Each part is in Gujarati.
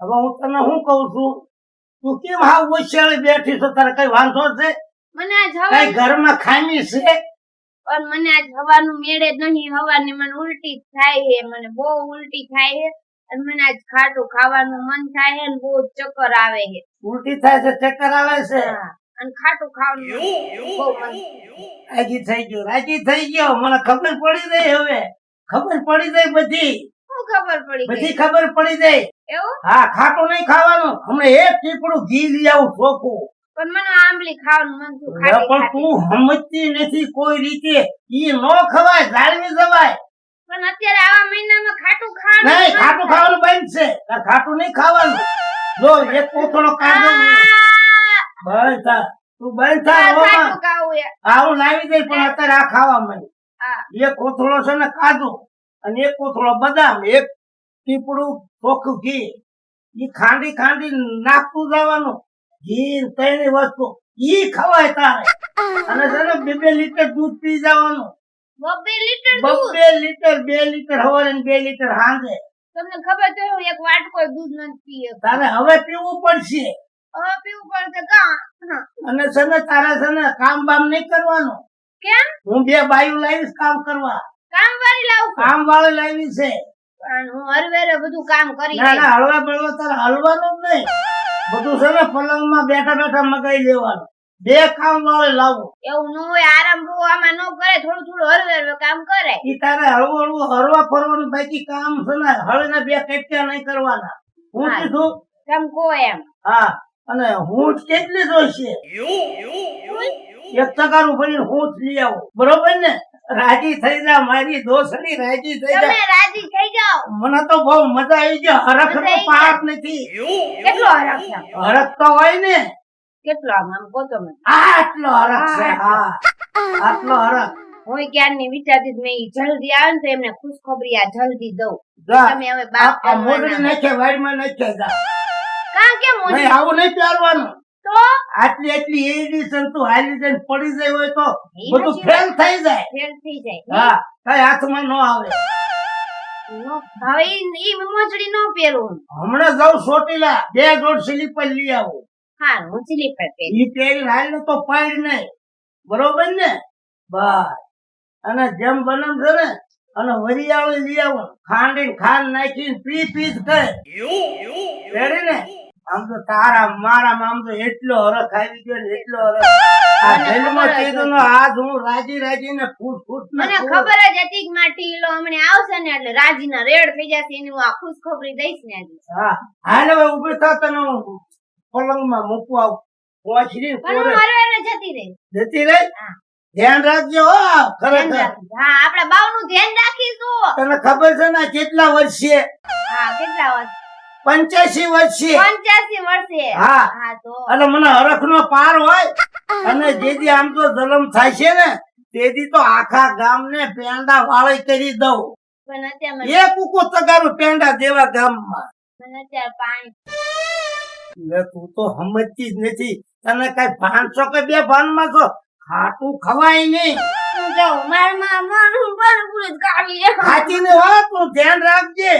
હવે હું તને શું કઉ છું, તું કેમ હાવ ઓછાળી બેઠી છો? તારે કઈ વાંધો છે? મને આજ કઈ હવાનું ઘરમાં ખામી છે? પણ મને આજ હવાનું મેળે જ નહીં. હવાની મને ઉલટી જ થાય છે, મને બહુ ઉલટી થાય છે અને મને આજ ખાટું ખાવાનું મન થાય છે અને બહુ ચક્કર આવે છે. ઉલટી થાય છે, ચક્કર આવે છે? હા, અને ખાટું ખાવાનું બહુ મન રાજી થઈ ગયો, રાજી થઈ ગયો. મને ખબર પડી ગઈ, હવે ખબર પડી ગઈ બધી. શું ખબર પડી બધી ગઈ? ખબર પડી ગઈ. એવું? હા, ખાટું નહીં ખાવાનું. હમણાં એક ટીપડું ઘી લઈ આવું ચોખ્ખું. પણ મને આંબલી ખાવાનું મન થયું. પણ તું સમજતી નથી કોઈ રીતે. ઈ નો ખવાય, જાળવી જવાય. પણ અત્યારે આવા મહિનામાં ખાટું ખાવાનું નહીં, ખાટું ખાવાનું બંધ છે. તાર ખાટું નહીં ખાવાનું. જો એક કોથળો કાઢો. બંધ થા, તું બંધ થા. રોમાં ખાટું ખાવું છે. આ હું લાવી દઈ, પણ અત્યારે આ ખાવા માંડી. હા. એક કોથળો છે ને કાજુ, અને એક કોથળો બદામ, એક ટીપડું ચોખ્ખું ઘી. ઈ ખાંડી ખાંડી નાખતું જવાનું. ઘી ને ત્રણેય વસ્તુ ઈ ખવાય તારે. અને છે ને 2 લીટર દૂધ પી જવાનું. 2 લીટર દૂધ? 2 લીટર, 2 લીટર સવારે ને 2 લીટર સાંજે. તમને ખબર છે હું એક વાટકો દૂધ નથી પીએ. તારે હવે પીવું પડશે. હવે પીવું પડશે કા? અને છે ને તારે છે ને કામ બામ નહીં કરવાનું. કેમ? હું 2 બાયું લાવીશ કામ કરવા. કામ વાળી લાવું છું. કામ વાળી લાવી છે. પણ હું હરવેરે બધું કામ કરી ના લઈશ. ના, હળવા બળવા તારે હલવાનું જ નહીં. બધું છે ને પલંગમાં બેઠા બેઠા મગાઈ લેવાનું. 2 કામ વાળે લાવો. એવું ન હોય, આરામ બહુ આમાં ન કરે, થોડું થોડું હરવેર કામ કરે. ઈ તારે હળવું હળવું હરવા ફરવાનું. બાકી કામ છે ને હળીને 2 કટકા નહીં કરવાના. હું હા. કીધું? તમ કો એમ. હા. અને હૂંટ કેટલી જોઈશે? 1 તગારું ભરીને હૂંટ લઈ આવો. બરોબર ને? રાજી થઈ જા મારી દોસ્તની, રાજી થઈ તમે જા. રાજી થઈ જાઓ. મને તો બહુ મજા આવી ગઈ. હરખનો પાક નથી. કેટલો હરખ છે? હરખ તો હોય ને. કેટલો આમ કહો તો મને. આટલો હરખ છે. હા, આટલો હરખ. હું ક્યારની વિચારતી હતી, મેં ઈ જલ્દી આવે ને તો એમને ખુશખબરી આ જલ્દી દઉં. જા. તમે હવે બાપ આ મોગરી નાખે, વાડીમાં નાખે. જા. કાં કેમ મોજી? નહીં, આવું નહીં પહેરવાનું. તો આટલી આટલી એડિશન તું હાલી જઈને પડી જાય હોય તો ઈ બધું હાચી ફેલ થઈ જાય. ફેલ થઈ જાય. હા, કઈ હાથમાં ન આવે. હવે ઈ મોજડી નો પહેરું. હમણાં જાઉં ચોટીલા, 2 જોડ સ્લીપર લઈ આવું. હા, હું સ્લીપર પહેરું. ઈ પહેરી હાલ ને તો પાડ નહીં. બરોબર ને? બસ. અને જેમ બને છે ને, અને વરિયાળી લઈ આવું. ખાંડીને ખાંડ નાખીને પી પી જ કરે. રેડી ને? આમ તો તારા મારા આમ તો એટલો હરખ આવી ગયો ને, એટલો હરખ. આ જન્મ ચેતનો આજ હું રાજી રાજી ને ફૂટ ફૂટ ને મને ખબર જ હતી કે મારા ટીલો હમણાં આવશે ને એટલે રાજીના રેડ થઈ જશે, એની હું આ ખુશખબરી દઈશ ને આજે. હા, હાલ હવે ઉભી થા, તને હું પલંગમાં મૂકવા આવું. પહોંચી પણ હું હરવેરે જતી રહી. જતી રહી. હા. ધ્યાન રાખજો. હો, ધ્યાન ખરેખર રાખીશ. હા, આપણા બાવનું ધ્યાન રાખીશું. તને ખબર છે ને આ કેટલા વર્ષે? હા, કેટલા વર્ષ? 85 વર્ષે. 85 વર્ષે. હા. હા, તો અને મને હરખ નો પાર હોય. અને જેથી આમ તો જન્મ થાય છે ને, તેથી તો આખા ગામને પેંડા વાળી કરી દઉં. પણ અત્યારે એક ઉકો તગારું પેંડા દેવા ગામમાં. મને અત્યારે પાણી. લે, તું તો સમજતી જ નથી. તને કઈ ભાન છો કે 2 ભાનમાં છો? ખાટું ખવાય નહીં. હું જાઉં. મારા મારું પણ પૂરું કાઢી લે. ખાતી ને વાત, તું ધ્યાન રાખજે.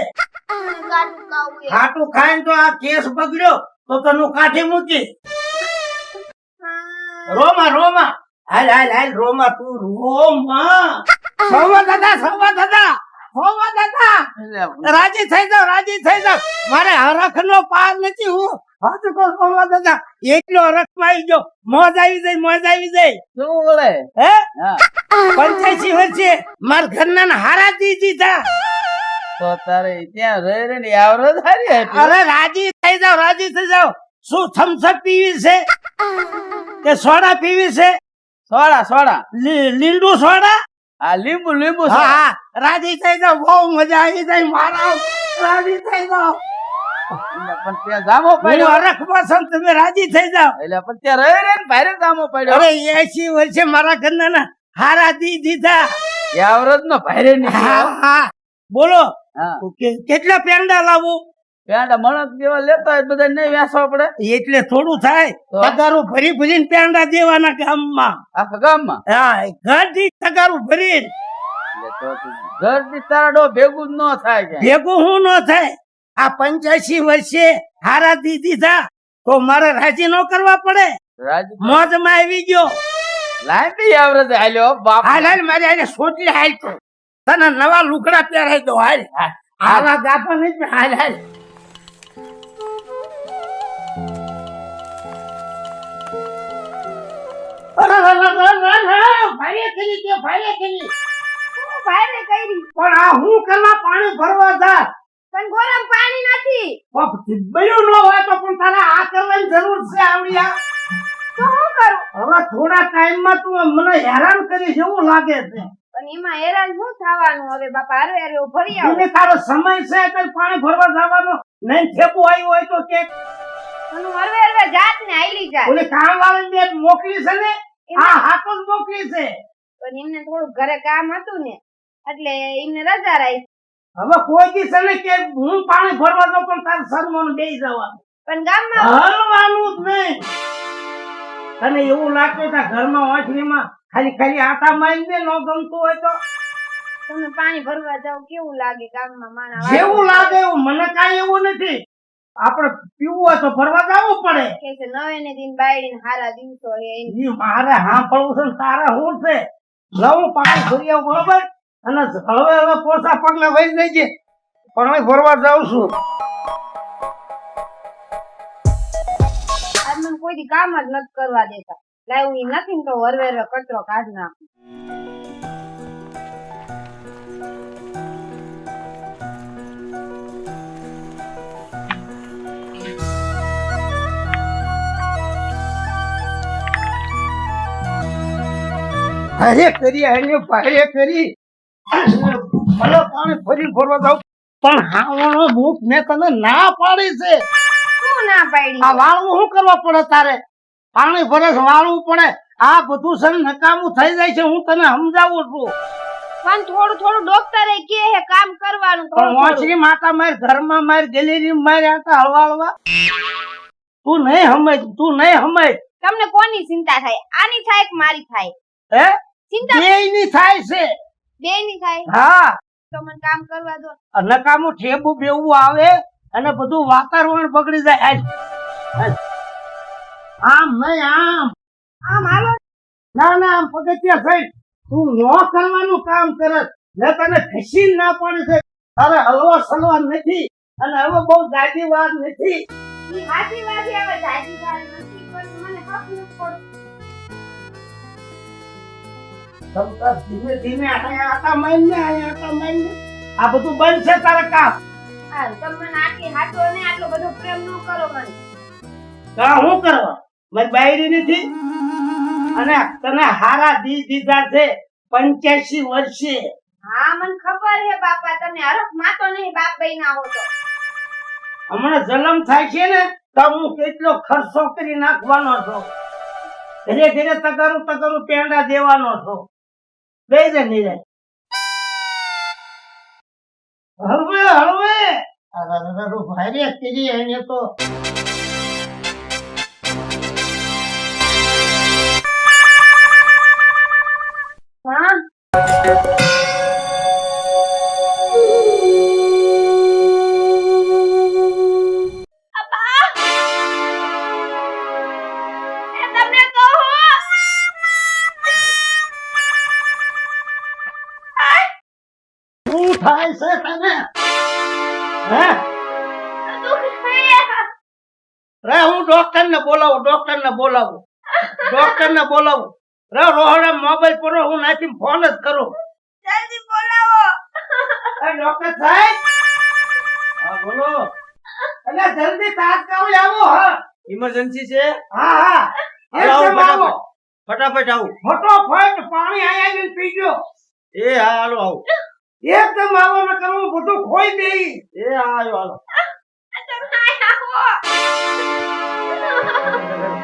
કાઢું ખાવું એ. ખાટું ખાઈને તો આ કેસ બગડ્યો તો તને કાઠી મૂકી. હા. રોમા રોમા, હાલ હાલ હાલ રોમા, તું રોમા. સોમા દાદા, સોમા દાદા, સોમા દાદા, રાજી થઈ જાવ, રાજી થઈ જાવ. મારે હરખ નો પાર નથી. હું હાથ કો સોમા દાદા, એટલો હરખ માં આવી ગયો. મોજ આવી જાય, મોજ આવી જાય. શું બોલે? હે, હા, 85 વર્ષે મારા ઘરના હારા દી દીધા. તો તારે ત્યાં રહી રહી ને આવરો સારી હતી. અરે રાજી થઈ જાવ, રાજી થઈ જાવ. શું થમ્સઅપ પીવી છે કે સોડા પીવી છે? Soda soda. લીંબુ સોડા. આ લીંબુ લીંબુ હા સોડા. હા, રાજી થઈ જાવ. બહુ મજા આવી જાય. મારા રાજી થઈ જાવ. પણ ત્યાં જામો હું પડ્યો. હરખ પસંદ, તમે રાજી થઈ જાવ. એટલે પણ ત્યાં રહી રહી ને ભારે જામો પડ્યો. અરે 80 વર્ષે મારા ઘરના હારા દી દીધા. આવરો નો ભારે હા નીકળ્યો. હા, બોલો. હા, કેટલા પેંડા લાવું? પેંડા મણક જેવા લેતા હોય બધા નહીં વેસવા પડે. એટલે થોડું થાય. તો? તગારું ભરી ભરીને પેંડા દેવાના ગામમાં. આખા ગામમાં. હા, ઘરથી તગારું ભરીને. એટલે તો ઘર થી તારા ડો ભેગું જ ન થાય કે. ભેગું હું ન થાય. આ 85 વર્ષે હારા દી દીધા તો મારે રાજી ન કરવા પડે. રાજી મોજમાં આવી ગયો. લાંબી આવરત હાલ્યો બાપ. હાલ હાલ મારે આને સોટલી હાલ તો તને નવા લુગડા પહેરાઈ દો. હાલ આવા ગાપા નહીં. હાલ હાલ ભાઈએ કરી તે ભાઈએ કરી. ભાઈને કરી પણ આ હું કરવા પાણી ભરવા જા. પણ ગોરમ પાણી નથી બન્યું ન હોય તો પણ તારે આ કરવાની જરૂર છે. આવડિયા તો હું કરું? હવે થોડા ટાઈમમાં તું મને હેરાન કરીશ એવું લાગે છે. પણ એમાં હેરાન શું થવાનું? હવે બાપા હારે હારે ભરી આવો. એને તારો સમય છે એટલે પાણી ભરવા જવાનો નહીં. ઠેકું આવ્યું હોય તો કે હું હરવે હરવે જાત ને આઈલી જાય. ઓલી કામ વાળાને બે મોકલી છે ને. હા હાથો જ મોકલી છે. પણ એમને થોડું ઘરે કામ હતું ને એટલે એમને રજા રાખી. હવે કોઈ દી છે ને કે હું પાણી ભરવા દઉં પણ તારે શરમાનું બેસી જવાનું. પણ ગામમાં હરવાનું જ નહીં. તને એવું લાગતું કે ઘરમાં ઓછરીમાં ખાલી ખાલી આટા મારીને ન ગમતું હોય તો તમે પાણી ભરવા જાવ કેવું લાગે? ગામમાં માણા જેવું લાગે એવું. મને કાંઈ એવું નથી. આપણે પીવું હોય તો ભરવા જવું પડે. કે છે નવે ને દિન બાયડીને હારા દિવસો હે એમ. ઈ મારે સાંભળવું છે ને તારે શું છે? લઉં પાણી ભરી આવું બરોબર. અને હવે હવે પોસા પગલા વહી જઈએ પાણી ભરવા જાઉં છું. આજ મને કોઈ દી કામ જ નથી કરવા દેતા. લાવ્યું ઈ નથી ને તો હરવે હરવે કચરો કાઢ નાખું. અરે કરી એને ભારે કરી ભલે પાણી ફરી ભરવા જાઉં પણ હાવણો ભૂખ મેં તને ના પાડી છે. શું ના પાડી? આ વાળવું શું કરવા પડે તારે? પાણી ભરે છે, વાળવું પડે. આ બધું છે ને નકામું થઈ જાય છે. હું તને સમજાવું છું. પણ થોડું થોડું ડોક્ટરે કે હે કામ કરવાનું. પણ થોડું થોડું. ઓછરી માતા માર ઘરમાં માર ગેલેરી માર આટા હળવા હળવા. તું નહીં સમજ. તમને કોની ચિંતા થાય? આની થાય કે મારી થાય? હે ચિંતા બેયની થાય છે. બેયની થાય. હા તો મને કામ કરવા દો. નકામું ઠેબુ બેવું આવે અને બધું વાતાવરણ બગડી જાય. હાલ. આમ નહીં આમ આમ હાલો. ના ના આમ પગથિયા થઈ તું ન કરવાનું કામ કરત. મેં તને ખસી ના પડી છે. તારે હલવા સલવા નથી અને હવે બહુ જાજી વાર નથી. ઈ હાચી વાત છે. હવે જાજી વાર નથી પણ મને હક નથી પડતું. તમ ધીમે ધીમે અહીંયા આટા મારીને આ બધું બંધ છે તારે કામ. હારું, તમે મને આટલી હાચો ને આટલો બધો પ્રેમ ન કરો મને. કા હું કરવા? મારી બાયરી નથી અને તને હારા દી દીધા છે 85 વર્ષે. હા મને ખબર હે બાપા, તમે હરખ માતો નહીં બાપ બઈના હો તો. હમણાં જન્મ થાય છે ને તો હું કેટલો ખર્ચો કરી નાખવાનો છું. ધીરે ધીરે તગારું પેંડા દેવાનો છું. બે જ નહીં હળવે ભારે કરી એને તો હા શું થાય છે તને? હે રે હું ડોક્ટર ને બોલાવું. રે રોહડે મોબાઈલ પર હું નાખી ફોન જ કરું. જલ્દી બોલાવો. ડોક્ટર સાહેબ હા બોલો. એટલે જલ્દી તાત્કાલિક આવો. હા ઇમરજન્સી છે. હા આવો, એકદમ આવો. ફટાફટ આવું. ફટોફટ પાણી આવીને પીજો. એ હા હાલો આવું. એકદમ આવો ન કરવું બધું ખોઈ દેઈ. એ હા આવ્યો હાલો.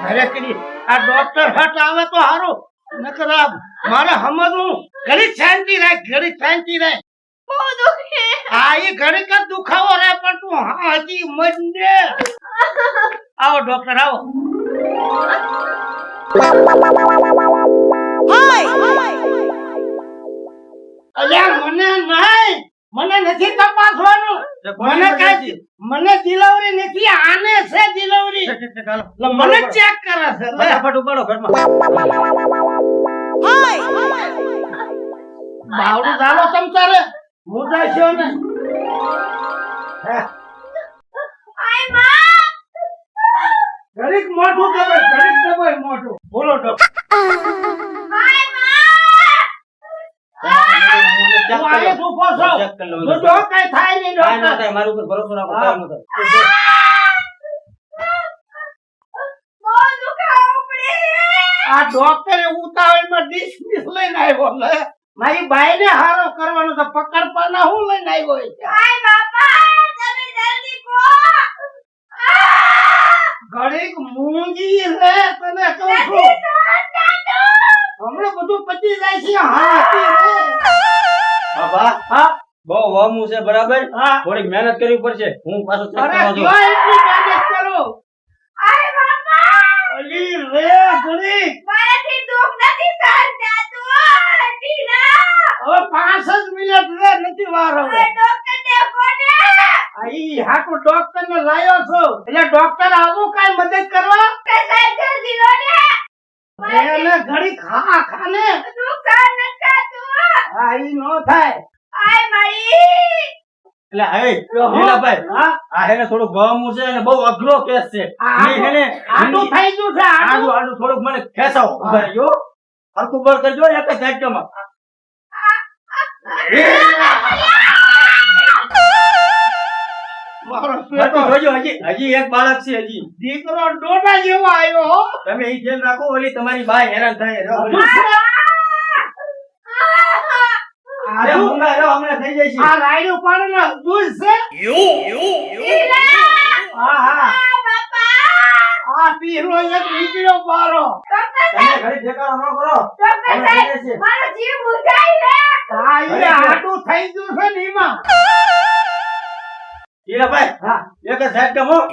અરે કરી આ ડોક્ટર હટ આવે તો હારું. નકર આ મારે સમજવું. ઘડી શાંતિ રાખ. બહુ દુખે. આ એ ઘડી કદ દુખાવો રે પણ તું હા હજી મજને. આવો ડોક્ટર આવો. અલ્યા મને નહીં મને નથી તપાસવાનું. તે કોની મને મરજી? કાંઈ મને ડિલિવરી નથી, આને છે ડિલિવરી. ઠીક, ઠીક, હાલો. એટલે મને ચેક કરે છે લે. ફટાફટ ઉપાડો ઘરમાં. બાવડું ધારો ચમચારે મુદ્દા છે ને. હે, આય માં ઘડીક મોઢું દબાય, ઘડીક દબાય મોઢું. બોલો ડોક્ટર. આય માં ચેક હું આયે કરી લો. ઊભો છું. ચેક કરી લો. જો કાંઈ થાય નહીં કાંઈ ના ડોક્ટર. થાય, મારું ઉપર ભરોસો રાખો, હા. કાંઈ ના થાય. બહુ દુખાવો પડે આ ડોક્ટરે ઉતાવળમાં ડિસમિસ લઈને આવ્યો લે. મારી બાઈને હારો કરવાનો તો પકડવાના હું લઈને આવ્યો છે. આય બાપા તમે જલ્દી કો ઘડીક મૂંગી રે તને કહું છું. હમણાં બધું પતી જાય છે. હા હતી રે. બાબા, હા બહુ વામું છે બરાબર. હા. થોડીક મહેનત કરવી પડશે. હું પાછો ચેક અરે કરવા જો જાઉં. એટલી મહેનત કરો. આય બાપા અલી રે ઘડીક. મારાથી દુખ નથી સહન થતું ટીના હવે 5 જ મિનિટ રે, નથી વાર હવે. ડોક્ટર ને કોને ઈ હાટુ ડોક્ટર ને લાયો છો એટલે ડોક્ટર આવું કાઈ મદદ કરવા. સાહેબ જલ્દી લો ને એને ઘડી ખા ખાને. દુખ સહન નથી થતું હા ઈ નો થાય. આય મારી એટલે હવે લીલાભાઈ, હા આ હેને થોડુંક વામું છે અને બહુ અઘરો કેસ છે. આ મેં હેને આટું થઈ ગયું છે આડું આટું. આડું થોડુંક મને ખેંચાવો. હા. ઉભા રહેજો. હરખું બર કરજો એક જ ઝાટકામાં. મારો હરખું બેટો જોજો. હજી એક બાળક છે હજી. દીકરો ડોડા જેવો આવ્યો હો. તમે ઈ ધ્યાન રાખો, ઓલી તમારી બાઈ હેરાન થાય. રહો, ઓલી. અરે આ મૂંગા રહો, હમણાં થઈ જાય છે. આ રાયડું પાણીનો દૂધ છે. હા હા આ પીરો એક નીકળ્યો બારો. તમે ઘડી ઠેકાણો ન કરો. હમણાં થઈ જાય છે. મારો જીવ બુઝાઈ રે આ ઈ આટું થઈ ગયું છે ને એમાં. લીલાભાઈ, હા એક જ ઝાટકામાં.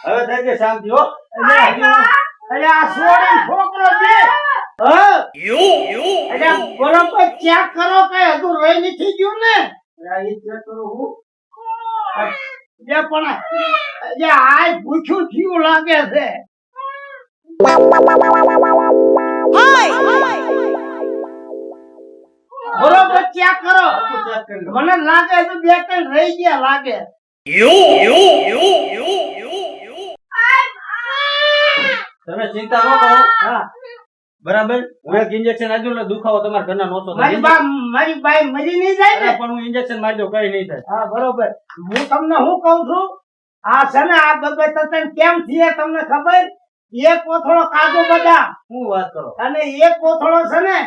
હવે થઈ ગઈ શાંતિ હો. એટલે આ છોડીને છોકરો છે. હા એટલે બરોબર ચેક કરો કઈ હજુ રહી નથી ગયું ને. આ ઈ ચેક કરું હું. જે પણ જે આ ભૂખ્યું થયું લાગે છે. બરોબર ચેક કરો. ચેક કરી લો. મને લાગે છે 2-3 રહી ગયા લાગે. તમે ચિંતા ન કરો. હા બરાબર, હું એક ઇન્જેક્શન આપ્યું એટલે દુખાવો તમારા ઘરના નહોતો થાય. મારી બાઈ મરી નહીં જાય ને. અરે પણ હું ઇન્જેક્શન મારી દઉં, કઈ નહીં થાય. હા બરોબર. હું તમને શું કહું છું, આ છે ને આ બબે તને કેમ થયે તમને ખબર? એક કોથળો કાજુ બદામ શું વાત કરો? અને એક કોથળો છે ને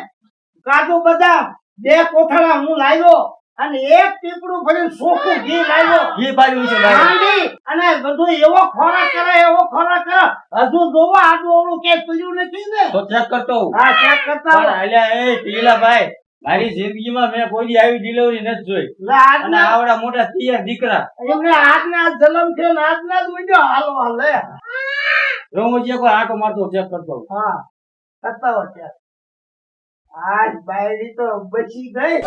કાજુ બદામ, 2 કોથળા હું લાવ્યો અને એક ટીપડું ભરીને ચોખ્ખું ઘી લાવ્યો. ઘી પાડ્યું છે ભાઈ. ખાંડી અને બધું એવો ખોરાક કરે એવો ખોરાક કરે. હજુ જોવો આડું ઓળું કે પીડ્યું નથી ને. તો ચેક કરતો હું. હા ચેક કરતા પણ રહો. અલ્યા એ ટીલાભાઈ, મારી જિંદગીમાં મેં કોઈ દી આવી ડિલિવરી નથી જોઈ. એટલે અને આજના આવડા મોટા તૈયાર દીકરા. એમને આજના જન્મ થયો ને આજના જ મૂંઝ્યો હાલવા લે. હું જે કોઈ આંટો મારતો ચેક કરતો હું. હા કરતા હો ચેક. આજ બાયરી તો બચી ગઈ.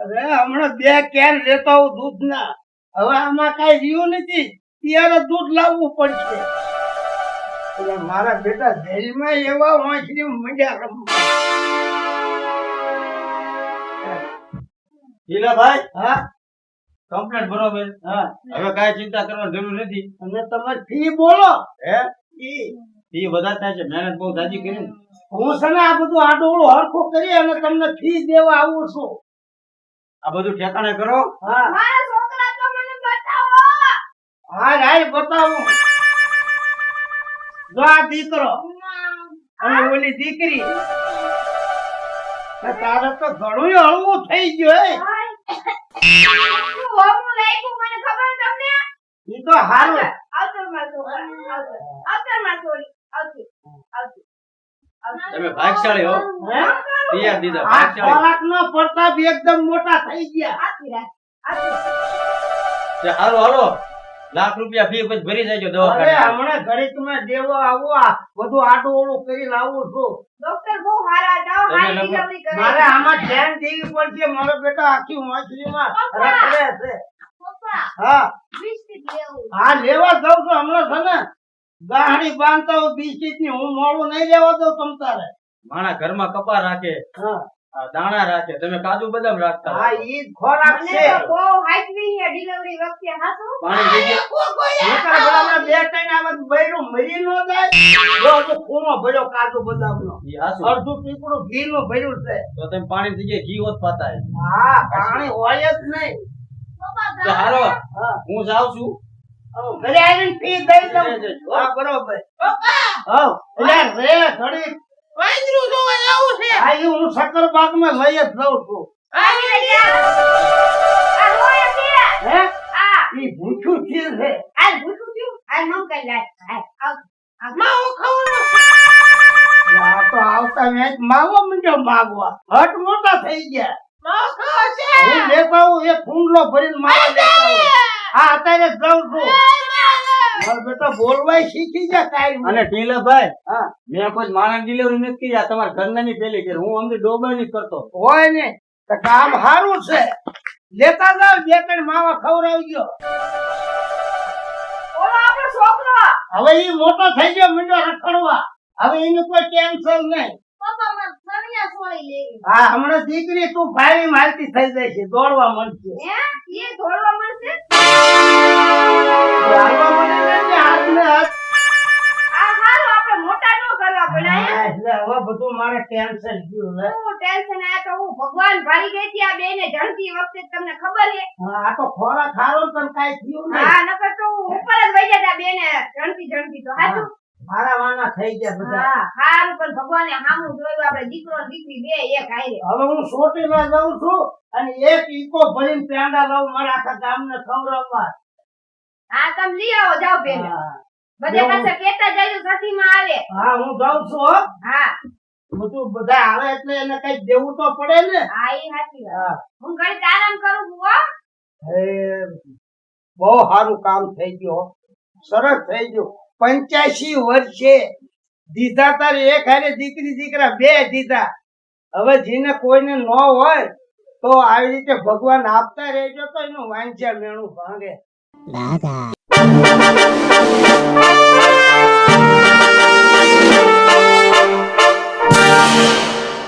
અરે હમણાં 2 કેન લેતા હું દૂધના. હવે આમાં કઈ રહ્યું નથી, ત્યારે દૂધ લાવવું પડશે. એટલે મારા બેટા જેલમાં એવા વાંચડી મજા રમવા. ટીલાભાઈ, હા કમ્પ્લેટ બરોબર. હા હવે કાંઈ ચિંતા કરવાની જરૂર નથી. અને તમારે ફી બોલો. હે? ઈ એ વધારે થાય છે, મહેનત બહુ જાજી કરી ને. હું છે ને આ બધું આડોળું હરખું કરી અને તમને ફી દેવા આવું છું. આ બધું ઠેકાણે કરો. હા મારા છોકરા તો મને બતાવો હા રાય બતાવું. જો આ દીકરો અને ઓલી દીકરી. આ તારે તો ઘણું હળવું થઈ ગયું હે. શું હોમું લાગ્યું મને ખબર તમને ઈ તો હારું. આવતર માર છોકરા આવતર માર છોરી આવતી આવતી તમે ભાગશાળી હો. હે? તૈયાર દીધા, આ ભાગશાળી. ખોરાકનો પ્રતાપ એકદમ મોટા થઈ ગયા. આખી રાત આખી જે હાલો હાલો, લાખ રૂપિયા ફી પછી ભરી જાય અરે દવાખાને. હમણાં ઘડીકમાં દેવો આવો આ બધું આડું ઓળું કરીને આવું છું ડોક્ટર બહુ સારા હતા હો, તમે સારી લોકો- ડિલિવરી કરે મારે આમાં ધ્યાન દેવી પડશે મારો બેટો આખી માછલીમાં પપ્પા. રખડે છે પપ્પા હા બિસ્કિટ લેવું હા લેવા જાઉં છું હમણાં છે ને ગાહડી બાંધતા હોય બિસ્કિટ ની હું મોડું નહીં લેવા દઉં તમ તારે માણા ઘરમાં કપા રાખે, હા આ દાણા રાખે, તમે કાજુ બદામ રાખતા હા હોય. ઈ જ ખોરાક મને છે તો બહુ હાચવી છે ડિલિવરી વખતે હાચું પાણી જગ્યાએ મોટા બરાબર બે ત્રણ આવે તો બૈરું મરી નો જાય જો હજુ ખૂણો ભર્યો કાજુ બદામ નો ઈ હાચું. અડધું ટીપડું ઘી નું ભર્યું છે તો તમે પાણી જગ્યાએ ઘી હોત પાતા હોય. હા પાણી હોય જ નહીં પપ્પા તો હાલો હા હું જાઉં છું. ઘરે આવીને ફી દઈ દઉં હા બરોબર હા એટલે રે ઘડી વાંદરું જોવા જવું છે હા ઈ હું શક્કરબાગ માં લઈ જ જાઉં છું આવી ગયા આ રોય છે હે આ ઈ ભૂખ્યું ચીર છે આ ભૂખું થયું આ મમ કઈ લાય આવ માવો ખાવાનો આ તો આવતા મેચ માવો મંડ્યો માગવા હટ મોટા થઈ ગયા માવો ખાવો છે હું લેતા આવું એક કુંડલો ભરીને માવો લેતા આવું હા અત્યારે જ જાઉં છું મારો બેટો બોલવાય શીખી ગયા કાંઈ અને ટીલાભાઈ, હા મેં કોઈ માણસ ડિલિવરી નથી કરી, આ તમારા ઘરના ની પેલી કરી. હું અમને ડોબા ની કરતો. હોય ને તો કામ સારું છે લેતા જાવ બે ત્રણ માવા ખવડાવજો ઓલો આપણો છોકરો હવે ઈ મોટો થઈ ગયો મંડ્યો રખડવા હવે એનું કોઈ ટેન્શન નહીં પપ્પા મને સનિયા છોડી લેવી હા હમણાં દીકરી તું ભાઈ માલતી થઈ જાય છે દોડવા મળશે હે એ ધોળવા મળશે હાલવા મળે ને હાથ ને હાથ આ હાલો આપણે મોટા નો કરવા પડ્યા હા, એટલે હવે બધું મારે ટેન્શન ગયું ને હું ટેન્શન આ તો હું ભગવાન ભારી ગઈ હતી આ બેને જણતી વખતે તમને ખબર છે હા, આ તો ખોરાક ખારો તને કાંઈ થયું નહીં હા નકર તો હું ઉપર જ વઈ જતા બેને જણતી તો હાચું મારા વાના થઈ ગયા બધા હા હારું પણ ભગવાને હામું જોયું આપણે દીકરો ને દીકરી બે એક હારે હવે હું સોટીમાં જાઉં છું અને એક ઈકો ભરીને પેંડા લઉં મારા આખા ગામને ખવડાવવા હા તમે લઈ આવો જાઓ બેને હા. બધે પાસે કેતા જજો સતીમાં આવે હા હું જાઉં છું હો હા બધું બધા આવે એટલે એને કઈ દેવું તો પડે ને હા એ સાચી વાત હા હું ઘડીક આરામ કરું છું હો હે બહુ સારું કામ થઈ ગયું હો. સરસ થઈ ગયું 85 વર્ષે દીધા તારે એક હારે દીકરી દીકરા બે દીધા હવે જેને કોઈને ન હોય તો આવી રીતે ભગવાન આપતા રહેજો તો એનું વાંચ્યા મેણું ભાંગે